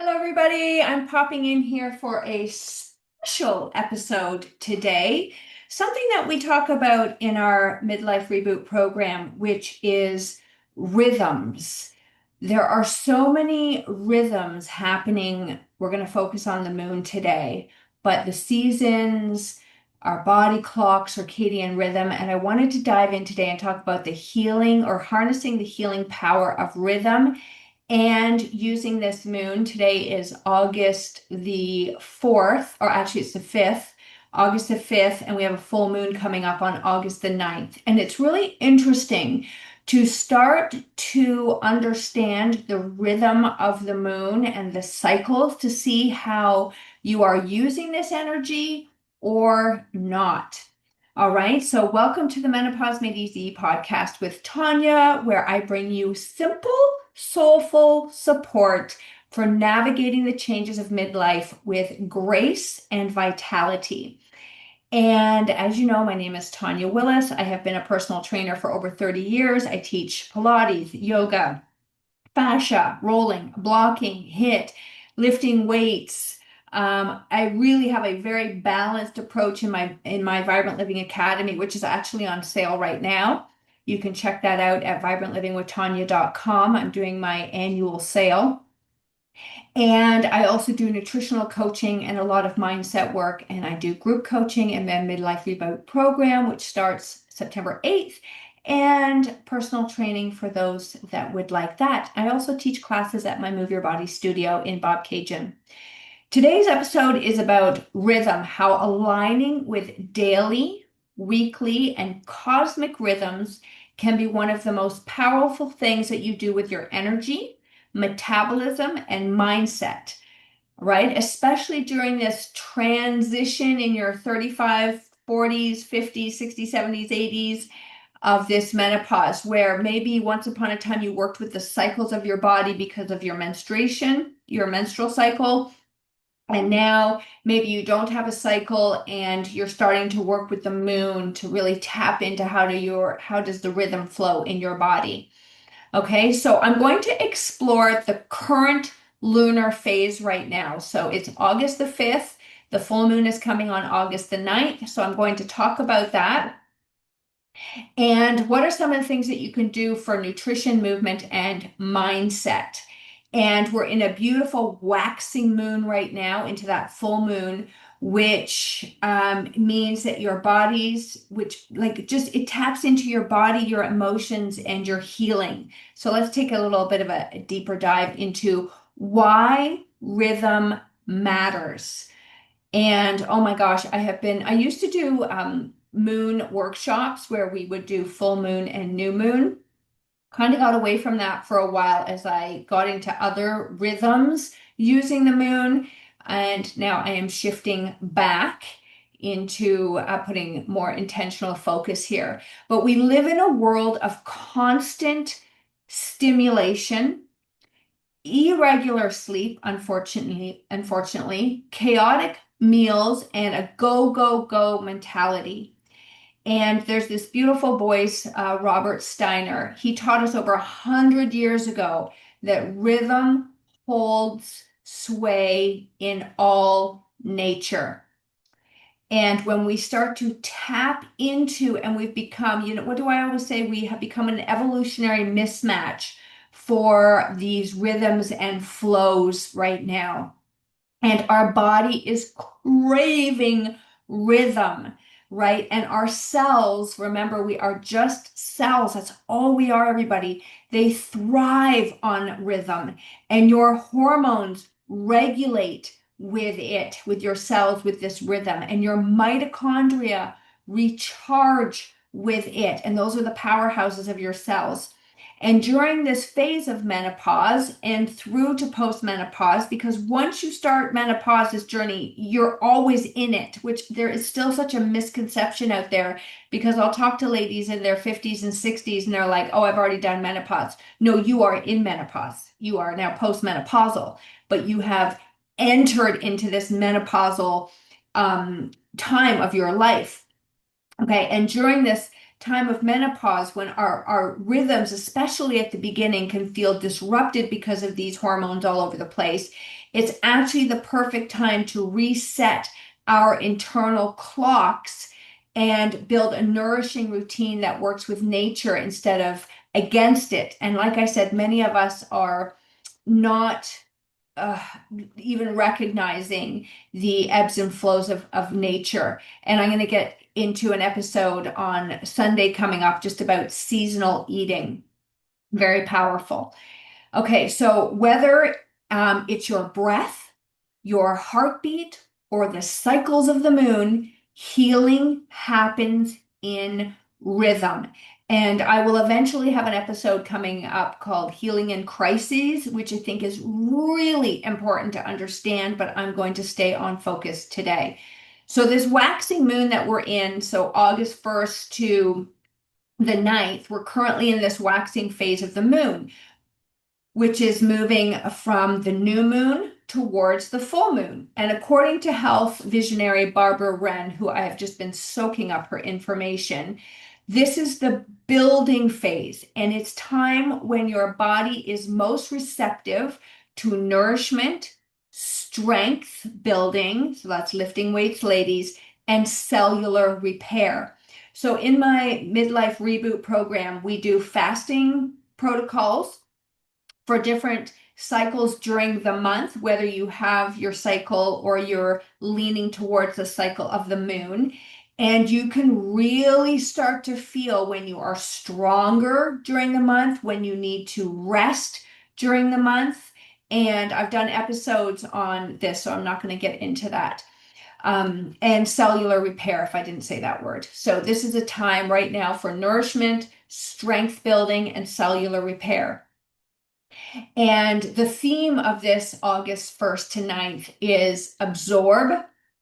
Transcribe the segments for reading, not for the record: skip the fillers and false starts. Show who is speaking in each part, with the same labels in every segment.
Speaker 1: Hello, everybody. I'm popping in here for a special episode today. Something that we talk about in our midlife reboot program, which is rhythms. There are so many rhythms happening. We're going to focus on the moon today, but the seasons, our body clock, circadian rhythm, and I wanted to dive in today and talk about the healing or harnessing the healing power of rhythm and using this moon. Today is August the 4th, or actually it's the 5th, August the 5th, and we have a full moon coming up on August the 9th. And it's really interesting to start to understand the rhythm of the moon and the cycles to see how you are using this energy or not. All right, so welcome to the Menopause Made Easy podcast with Tanya, where I bring you simple, soulful support for navigating the changes of midlife with grace and vitality. And as you know, my name is Tanya Willis. I have been a personal trainer for over 30 years. I teach Pilates, yoga, fascia, rolling, blocking, hit, lifting weights. I really have a very balanced approach in my Vibrant Living Academy, which is actually on sale right now. You can check that out at vibrantlivingwithtanya.com. I'm doing my annual sale. And I also do nutritional coaching and a lot of mindset work. And I do group coaching and then midlife reboot program, which starts September 8th, and personal training for those that would like that. I also teach classes at my Move Your Body studio in Bob Cajun. Today's episode is about rhythm, how aligning with daily, weekly, and cosmic rhythms can be one of the most powerful things that you do with your energy, metabolism, and mindset, right? Especially during this transition in your 35, 40s, 50s, 60s, 70s, 80s of this menopause, where maybe once upon a time you worked with the cycles of your body because of your menstruation, your menstrual cycle. And now maybe you don't have a cycle and you're starting to work with the moon to really tap into how does the rhythm flow in your body. Okay, so I'm going to explore the current lunar phase right now. So it's August the 5th. The full moon is coming on August the 9th. So I'm going to talk about that. And what are some of the things that you can do for nutrition, movement, and mindset? And we're in a beautiful waxing moon right now into that full moon, which means that your bodies, which like just it taps into your body, your emotions, and your healing. So let's take a little bit of a deeper dive into why rhythm matters. And oh my gosh, I used to do moon workshops where we would do full moon and new moon. Kind of got away from that for a while as I got into other rhythms using the moon. And now I am shifting back into putting more intentional focus here. But we live in a world of constant stimulation, irregular sleep, unfortunately, chaotic meals, and a go, go, go mentality. And there's this beautiful voice, Robert Steiner. He taught us over 100 years ago that rhythm holds sway in all nature. And when we start to tap into, and we've become, what do I always say? We have become an evolutionary mismatch for these rhythms and flows right now. And our body is craving rhythm, right? And our cells, remember, we are just cells. That's all we are, everybody. They thrive on rhythm. And your hormones regulate with it, with your cells, with this rhythm. And your mitochondria recharge with it. And those are the powerhouses of your cells. And during this phase of menopause and through to postmenopause, because once you start menopause's journey, you're always in it, which there is still such a misconception out there because I'll talk to ladies in their 50s and 60s and they're like, oh, I've already done menopause. No, you are in menopause. You are now postmenopausal, but you have entered into this menopausal time of your life. Okay, and during this time of menopause, when our rhythms, especially at the beginning, can feel disrupted because of these hormones all over the place, It's actually the perfect time to reset our internal clocks and build a nourishing routine that works with nature instead of against it. And like I said, many of us are not uh, even recognizing the ebbs and flows of nature. And I'm going to get into an episode on Sunday coming up just about seasonal eating. Very powerful. Okay, so whether it's your breath, your heartbeat, or the cycles of the moon, healing happens in rhythm. And I will eventually have an episode coming up called Healing in Crises, which I think is really important to understand, but I'm going to stay on focus today. So, this waxing moon that we're in, so August 1st to the 9th, we're currently in this waxing phase of the moon, which is moving from the new moon towards the full moon. And according to health visionary Barbara Wren, who I have just been soaking up her information, this is the building phase, and it's time when your body is most receptive to nourishment, strength building, so that's lifting weights, ladies, and cellular repair. So in my midlife reboot program, we do fasting protocols for different cycles during the month, whether you have your cycle or you're leaning towards the cycle of the moon. And you can really start to feel when you are stronger during the month, when you need to rest during the month. And I've done episodes on this, so I'm not going to get into that. And cellular repair, if I didn't say that word. So this is a time right now for nourishment, strength building, and cellular repair. And the theme of this August 1st to 9th is absorb,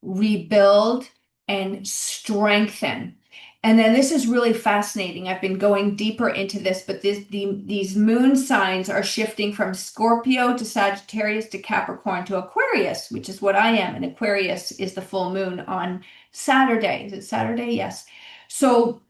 Speaker 1: rebuild, and strengthen. And then this is really fascinating. I've been going deeper into this, but these moon signs are shifting from Scorpio to Sagittarius to Capricorn to Aquarius, which is what I am. And Aquarius is the full moon on Saturday. Is it Saturday? Yes. So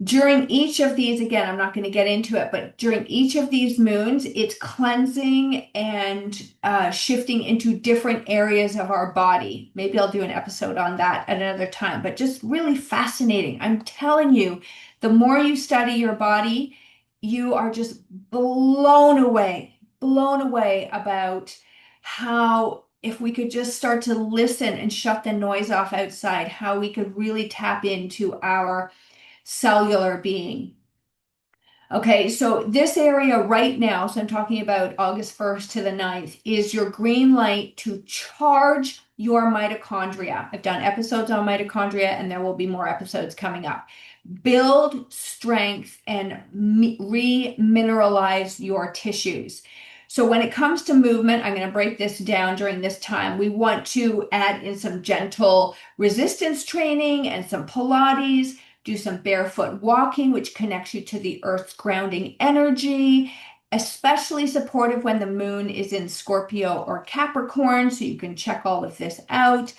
Speaker 1: during each of these, again, I'm not going to get into it, but during each of these moons, it's cleansing and shifting into different areas of our body. Maybe I'll do an episode on that at another time, but just really fascinating. I'm telling you, the more you study your body, you are just blown away about how, if we could just start to listen and shut the noise off outside, how we could really tap into our cellular being. Okay, so this area right now, so I'm talking about August 1st to the 9th, is your green light to charge your mitochondria. I've done episodes on mitochondria, and there will be more episodes coming up. Build strength and remineralize your tissues. So when it comes to movement, I'm going to break this down during this time. We want to add in some gentle resistance training and some Pilates. Do some barefoot walking, which connects you to the earth's grounding energy, especially supportive when the moon is in Scorpio or Capricorn, so you can check all of this out.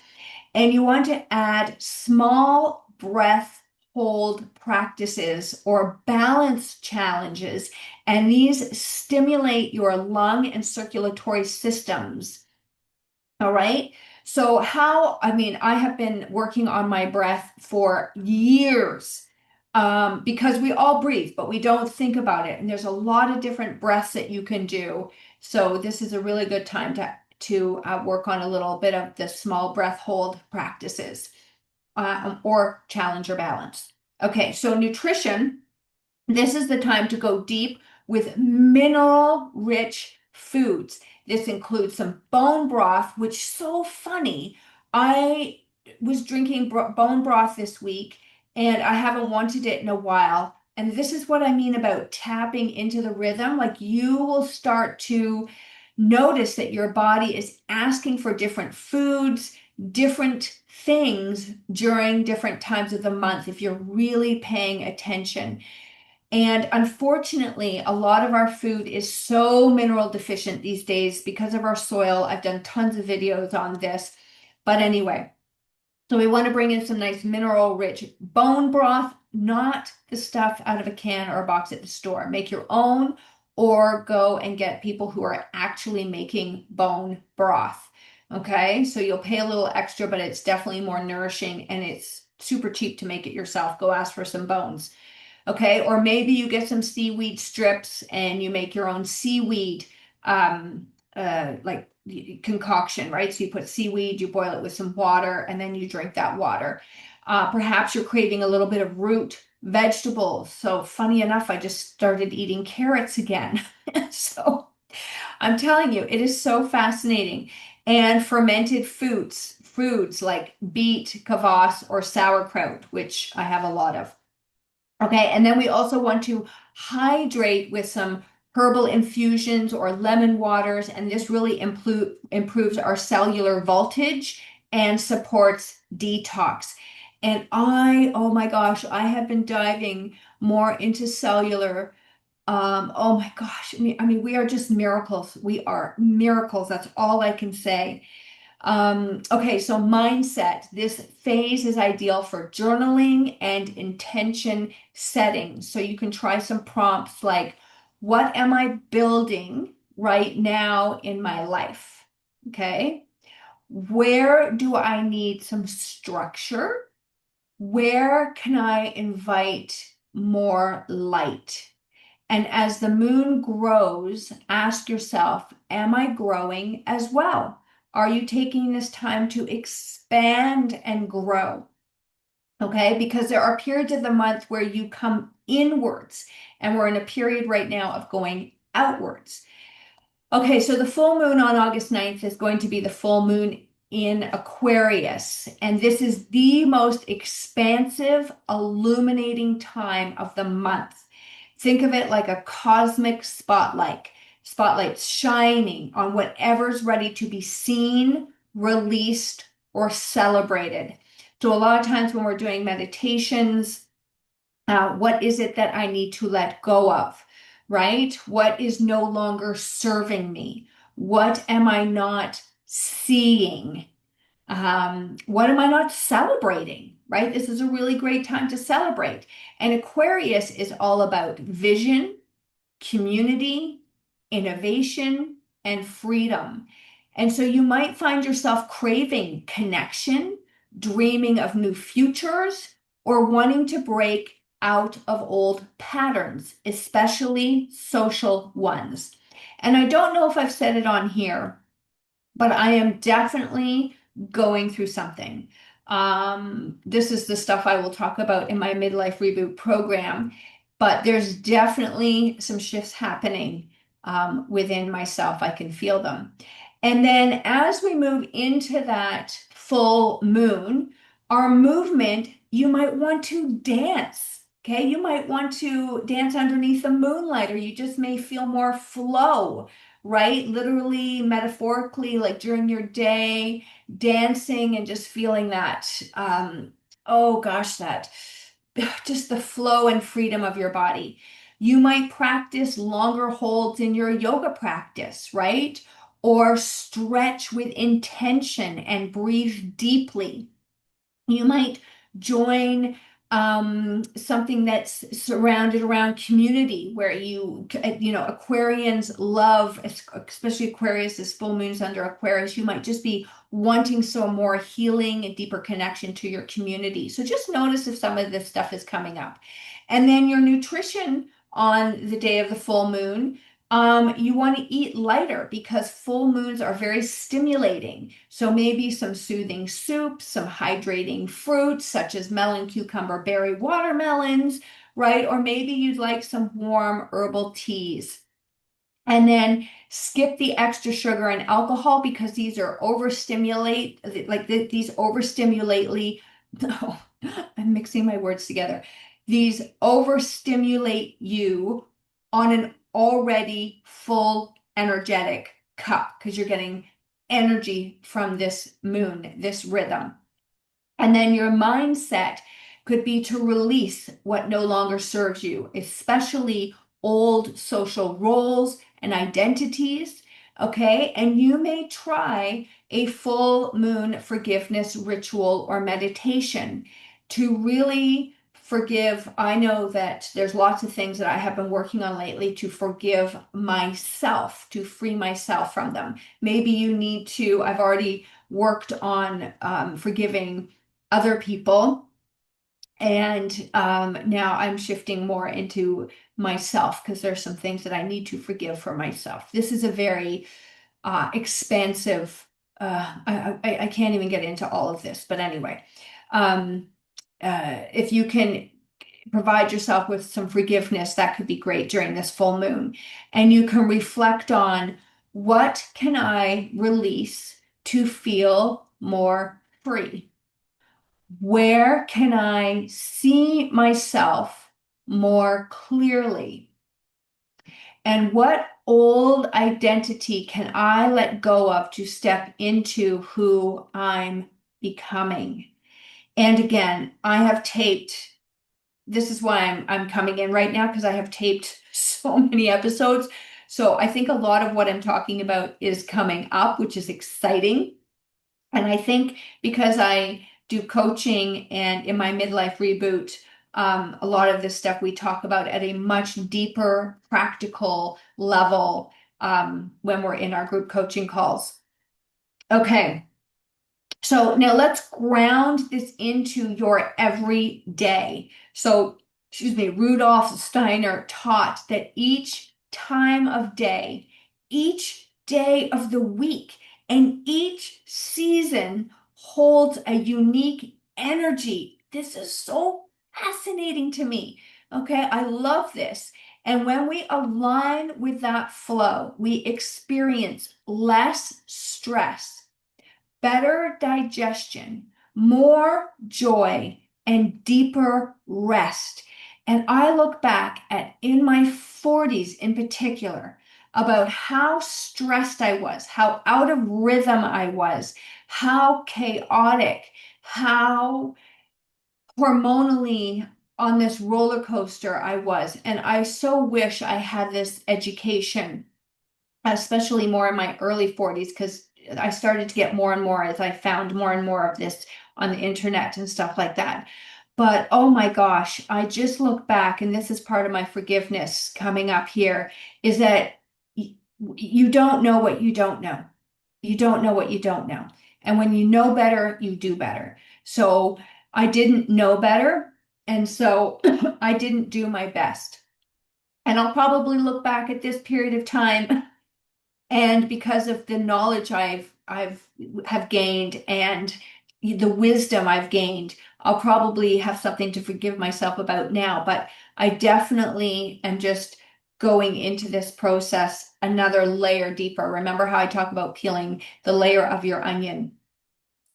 Speaker 1: And you want to add small breath hold practices or balance challenges, and these stimulate your lung and circulatory systems. All right. So I have been working on my breath for years, because we all breathe, but we don't think about it. And there's a lot of different breaths that you can do. So this is a really good time to work on a little bit of the small breath hold practices, or challenge your balance. Okay. So nutrition, this is the time to go deep with mineral-rich foods. This includes some bone broth, which is so funny. I was drinking bone broth this week, and I haven't wanted it in a while. And this is what I mean about tapping into the rhythm. Like, you will start to notice that your body is asking for different foods, different things during different times of the month if you're really paying attention. And unfortunately, a lot of our food is so mineral deficient these days because of our soil. I've done tons of videos on this. But anyway, so we want to bring in some nice mineral-rich bone broth, not the stuff out of a can or a box at the store. Make your own, or go and get people who are actually making bone broth. Okay, so you'll pay a little extra, but it's definitely more nourishing and it's super cheap to make it yourself. Go ask for some bones. Okay, or maybe you get some seaweed strips and you make your own seaweed um, like concoction, right? So you put seaweed, you boil it with some water, and then you drink that water. Perhaps you're craving a little bit of root vegetables. So funny enough, I just started eating carrots again. So I'm telling you, it is so fascinating. And fermented foods like beet, kvass, or sauerkraut, which I have a lot of. Okay, and then we also want to hydrate with some herbal infusions or lemon waters, and this really improves our cellular voltage and supports detox. And oh my gosh, I have been diving more into cellular. Oh my gosh, I mean, we are just miracles. We are miracles. That's all I can say. Okay, so mindset. This phase is ideal for journaling and intention setting. So you can try some prompts like, what am I building right now in my life? Okay. Where do I need some structure? Where can I invite more light? And as the moon grows, ask yourself, am I growing as well? Are you taking this time to expand and grow? Okay, because there are periods of the month where you come inwards, and we're in a period right now of going outwards. Okay, so the full moon on August 9th is going to be the full moon in Aquarius, and this is the most expansive, illuminating time of the month. Think of it like a cosmic spotlight, spotlights shining on whatever's ready to be seen, released, or celebrated. So a lot of times when we're doing meditations, what is it that I need to let go of, right? What is no longer serving me? What am I not seeing? What am I not celebrating, right? This is a really great time to celebrate. And Aquarius is all about vision, community, innovation, and freedom. And so you might find yourself craving connection, dreaming of new futures, or wanting to break out of old patterns, especially social ones. And I don't know if I've said it on here, but I am definitely going through something. This is the stuff I will talk about in my midlife reboot program, but there's definitely some shifts happening within myself. I can feel them. And then as we move into that full moon, our movement, you might want to dance. Okay, you might want to dance underneath the moonlight, or you just may feel more flow, right? Literally, metaphorically, like during your day, dancing and just feeling that, oh gosh, that just the flow and freedom of your body. You might practice longer holds in your yoga practice, right? Or stretch with intention and breathe deeply. You might join something that's surrounded around community where Aquarians love, especially Aquarius, this full moon's under Aquarius, you might just be wanting some more healing and deeper connection to your community. So just notice if some of this stuff is coming up. And then your nutrition on the day of the full moon. You want to eat lighter because full moons are very stimulating. So maybe some soothing soups, some hydrating fruits such as melon, cucumber, berry, watermelons, right? Or maybe you'd like some warm herbal teas. And then skip the extra sugar and alcohol because these are overstimulate, like these overstimulate. Oh, I'm mixing my words together. These overstimulate you on an already full energetic cup because you're getting energy from this moon, this rhythm. And then your mindset could be to release what no longer serves you, especially old social roles and identities. Okay. And you may try a full moon forgiveness ritual or meditation to really forgive. I know that there's lots of things that I have been working on lately to forgive myself, to free myself from them. Maybe you need to, I've already worked on forgiving other people. And now I'm shifting more into myself because there's some things that I need to forgive for myself. This is a very expansive, I can't even get into all of this, but anyway, um, if you can provide yourself with some forgiveness, that could be great during this full moon. And you can reflect on what can I release to feel more free? Where can I see myself more clearly? And what old identity can I let go of to step into who I'm becoming? And again, I have taped, this is why I'm coming in right now because I have taped so many episodes. So I think a lot of what I'm talking about is coming up, which is exciting. And I think because I do coaching and in my midlife reboot, a lot of this stuff we talk about at a much deeper, practical level when we're in our group coaching calls. Okay. So now let's ground this into your everyday. So, excuse me, Rudolf Steiner taught that each time of day, each day of the week, and each season holds a unique energy. This is so fascinating to me. Okay, I love this. And when we align with that flow, we experience less stress, better digestion, more joy, and deeper rest. And I look back at in my 40s in particular about how stressed I was, how out of rhythm I was, how chaotic, how hormonally on this roller coaster I was. And I so wish I had this education, especially more in my early 40s, because I started to get more and more as I found more and more of this on the internet and stuff like that. But oh my gosh, I just look back, and this is part of my forgiveness coming up here, is that you don't know what you don't know. You don't know what you don't know. And when you know better, you do better. So I didn't know better. And so I didn't do my best. And I'll probably look back at this period of time, and because of the knowledge I've have gained and the wisdom I've gained, I'll probably have something to forgive myself about now. But I definitely am just going into this process another layer deeper. Remember how I talk about peeling the layer of your onion?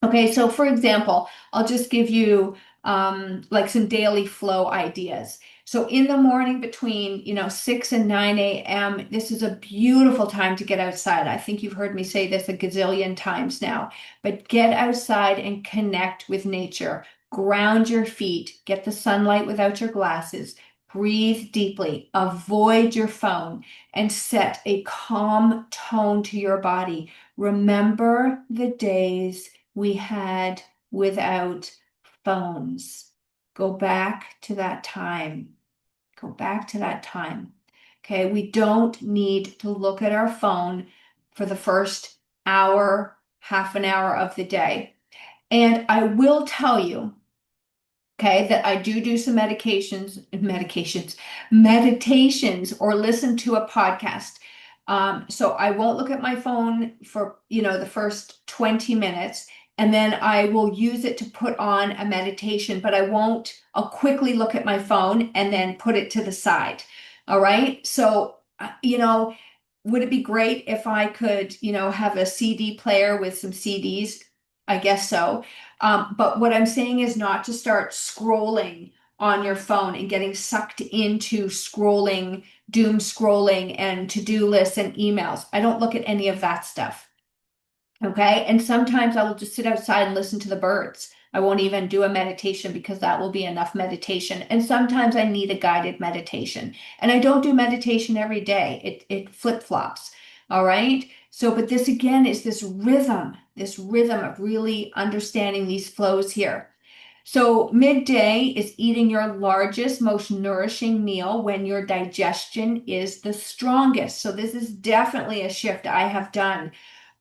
Speaker 1: Okay, so for example, I'll just give you like some daily flow ideas. So in the morning between, 6 and 9 a.m., this is a beautiful time to get outside. I think you've heard me say this a gazillion times now, but get outside and connect with nature. Ground your feet, get the sunlight without your glasses, breathe deeply, avoid your phone, and set a calm tone to your body. Remember the days we had without phones. Go back to that time. Go back to that time. Okay, we don't need to look at our phone for the first hour, half an hour of the day. And I will tell you, okay, that I do some meditations, or listen to a podcast. So I won't look at my phone for, the first 20 minutes, and then I will use it to put on a meditation, but I'll quickly look at my phone and then put it to the side. All right. So, would it be great if I could, have a CD player with some CDs? I guess so. But what I'm saying is not to start scrolling on your phone and getting sucked into scrolling, doom scrolling, and to-do lists and emails. I don't look at any of that stuff. Okay. And sometimes I will just sit outside and listen to the birds. I won't even do a meditation because that will be enough meditation. And sometimes I need a guided meditation. And I don't do meditation every day. It flip-flops. All right. So, but this again is this rhythm of really understanding these flows here. So midday is eating your largest, most nourishing meal when your digestion is the strongest. So this is definitely a shift I have done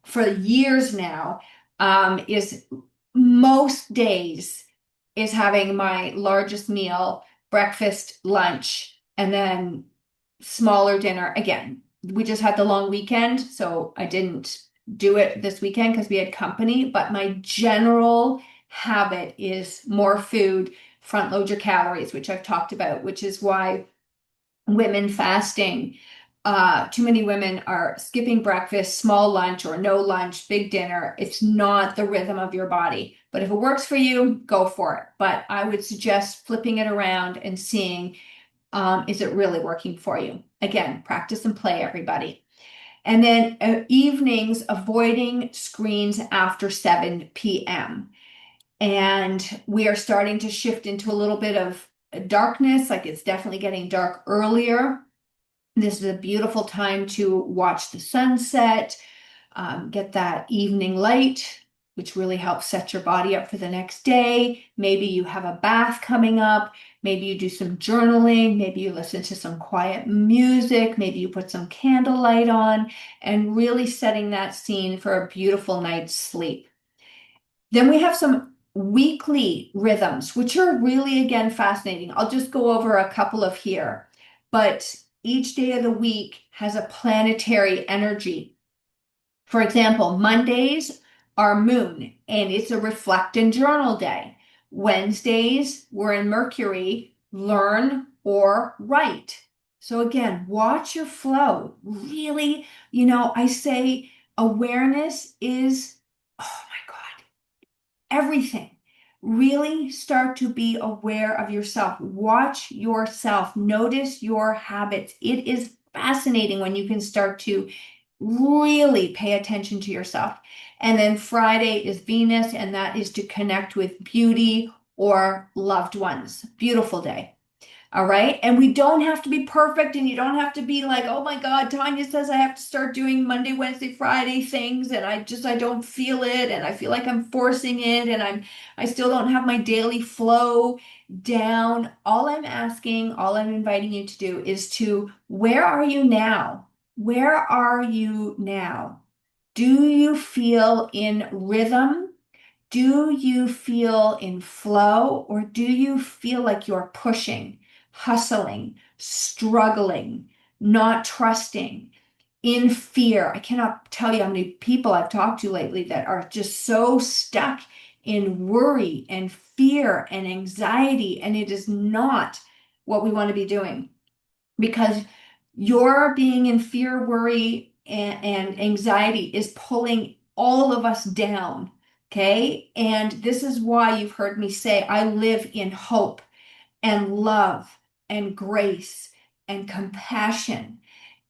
Speaker 1: for years now. Is most days is having my largest meal, breakfast, lunch, and then smaller dinner. Again, we just had the long weekend, so I didn't do it this weekend because we had company, but my general habit is more food, front load your calories, which I've talked about, which is why women fasting, too many women are skipping breakfast, small lunch or no lunch, big dinner. It's not the rhythm of your body. But if it works for you, go for it. But I would suggest flipping it around and seeing, is it really working for you? Again, practice and play, everybody. And then evenings, avoiding screens after 7 p.m. And we are starting to shift into a little bit of darkness, like it's definitely getting dark earlier. This is a beautiful time to watch the sunset, get that evening light, which really helps set your body up for the next day. Maybe you have a bath coming up. Maybe you do some journaling. Maybe you listen to some quiet music. Maybe you put some candlelight on and really setting that scene for a beautiful night's sleep. Then we have some weekly rhythms, which are really, again, fascinating. I'll just go over a couple of here, but each day of the week has a planetary energy. For example, Mondays are moon and it's a reflect and journal day. Wednesdays, we're in Mercury, learn or write. So again, watch your flow. Really, I say awareness is, oh my God, everything. Really start to be aware of yourself. Watch yourself. Notice your habits. It is fascinating when you can start to really pay attention to yourself. And then Friday is Venus, and that is to connect with beauty or loved ones. Beautiful day. All right. And we don't have to be perfect, and you don't have to be like, oh my God, Tanya says I have to start doing Monday, Wednesday, Friday things, and I don't feel it, and I feel like I'm forcing it, and I still don't have my daily flow down. All I'm asking, all I'm inviting you to do is to, where are you now? Where are you now? Do you feel in rhythm? Do you feel in flow, or do you feel like you're pushing, hustling, struggling, not trusting, in fear? I cannot tell you how many people I've talked to lately that are just so stuck in worry and fear and anxiety, and it is not what we want to be doing, because your being in fear, worry, and anxiety is pulling all of us down. Okay. And this is why you've heard me say, I live in hope and love and grace and compassion.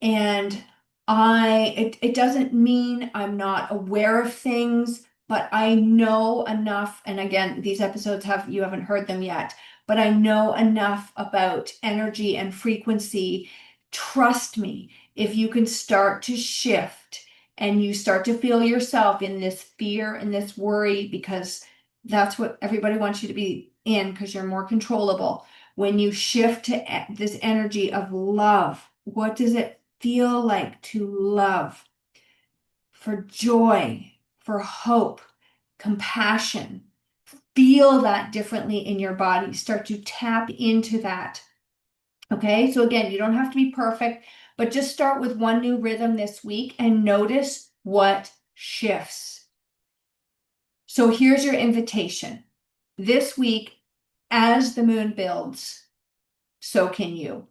Speaker 1: And it doesn't mean I'm not aware of things, but I know enough. And again, these episodes you haven't heard them yet, but I know enough about energy and frequency. Trust me, if you can start to shift and you start to feel yourself in this fear and this worry, because that's what everybody wants you to be in, because you're more controllable. When you shift to this energy of love, what does it feel like to love? For joy, for hope, compassion. Feel that differently in your body. Start to tap into that. Okay, so again, you don't have to be perfect, but just start with one new rhythm this week and notice what shifts. So here's your invitation. This week, as the moon builds, so can you.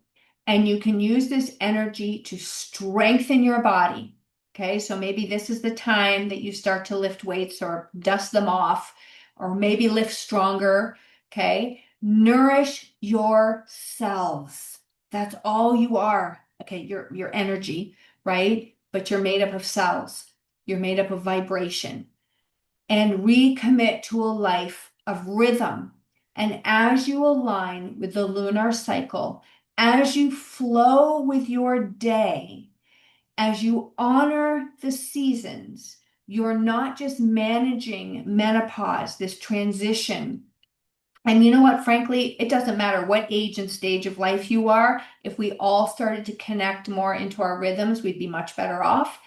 Speaker 1: And you can use this energy to strengthen your body. Okay, so maybe this is the time that you start to lift weights or dust them off, or maybe lift stronger. Okay, nourish your cells. That's all you are. Okay, your energy, right? But you're made up of cells. You're made up of vibration. And recommit to a life of rhythm. And as you align with the lunar cycle, as you flow with your day, as you honor the seasons, you're not just managing menopause, this transition And you know what? Frankly, it doesn't matter what age and stage of life you are. If we all started to connect more into our rhythms, we'd be much better off.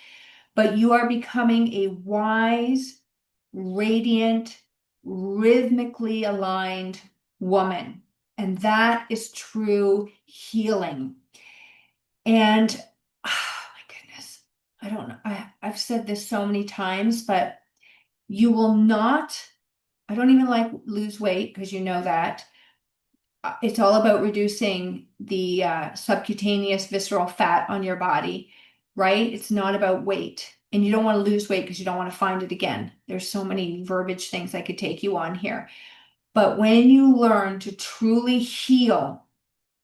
Speaker 1: But you are becoming a wise, radiant, rhythmically aligned woman. And that is true healing. And oh my goodness, I don't know. I've said this so many times, but you will not, I don't even like lose weight because you know that. It's all about reducing the subcutaneous visceral fat on your body, right? It's not about weight. And you don't want to lose weight because you don't want to find it again. There's so many verbiage things I could take you on here. But when you learn to truly heal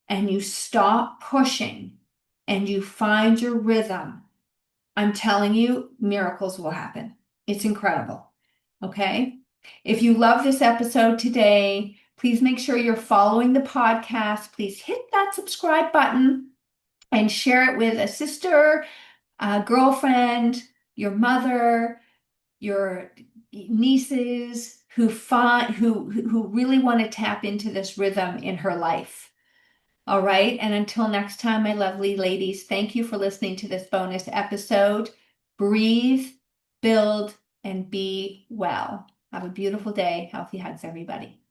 Speaker 1: and you stop pushing and you find your rhythm, I'm telling you, miracles will happen. It's incredible. Okay? If you love this episode today, please make sure you're following the podcast. Please hit that subscribe button and share it with a sister, a girlfriend, your mother, your nieces who really want to tap into this rhythm in her life. All right. And until next time, my lovely ladies, thank you for listening to this bonus episode. Breathe, build, and be well. Have a beautiful day. Healthy hugs, everybody.